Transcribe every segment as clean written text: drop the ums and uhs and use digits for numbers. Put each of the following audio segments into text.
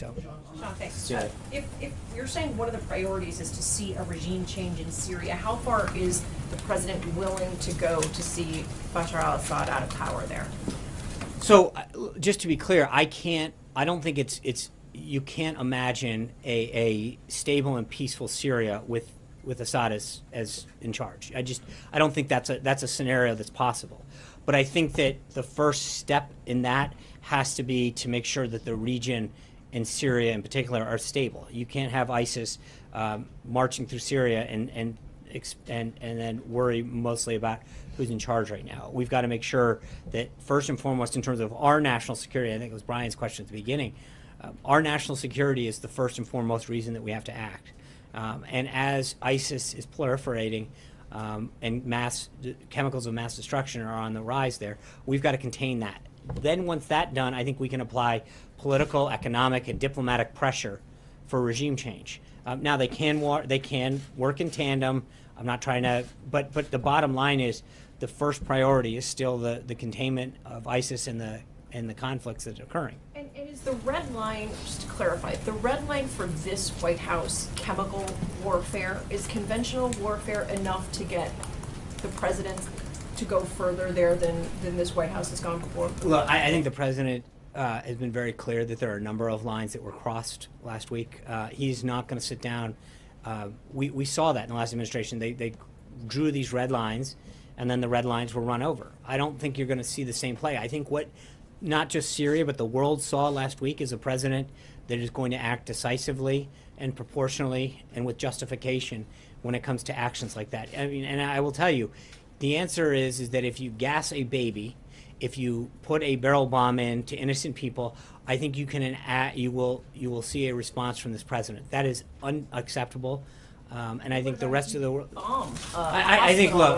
So, Sean, thanks. Yeah. If you're saying one of the priorities is to see a regime change in Syria, how far is the president willing to go to see Bashar al-Assad out of power there? So just to be clear, I don't think you can't imagine a stable and peaceful Syria with Assad as in charge. I don't think that's a scenario that's possible. But I think that the first step in that has to be to make sure that the region and Syria in particular are stable. You can't have ISIS marching through Syria and then worry mostly about who's in charge right now. We've got to make sure that first and foremost, in terms of our national security, I think it was Brian's question at the beginning, our national security is the first and foremost reason that we have to act. And as ISIS is proliferating and chemicals of mass destruction are on the rise there, we've got to contain that. Then once that's done, I think we can apply political, economic, and diplomatic pressure for regime change. Now they can work in tandem. I'm not trying to, but the bottom line is the first priority is still the containment of ISIS and the conflicts that are occurring. And is the red line, just to clarify, the red line for this White House chemical warfare, is conventional warfare enough to get the president to go further there than this White House has gone before? Look, I think the president has been very clear that there are a number of lines that were crossed last week. He's not going to sit down. We saw that in the last administration. They drew these red lines, and then the red lines were run over. I don't think you're going to see the same play. I think what not just Syria, but the world saw last week is a president that is going to act decisively and proportionally and with justification when it comes to actions like that. I mean, and I will tell you, the answer is that if you gas a baby, if you put a barrel bomb in to innocent people, I think you will see a response from this president. That is unacceptable. And I think the rest of the world. I think, look,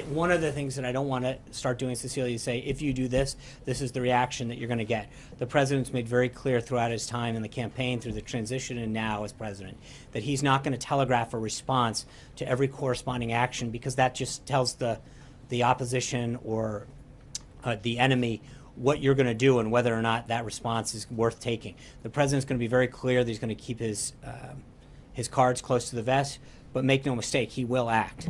one of the things that I don't want to start doing, Cecilia, is say, if you do this, this is the reaction that you're going to get. The president's made very clear throughout his time in the campaign, through the transition and now as president, that he's not going to telegraph a response to every corresponding action, because that just tells the opposition or the enemy what you're going to do and whether or not that response is worth taking. The president's going to be very clear that he's going to keep his cards close to the vest, but make no mistake, he will act.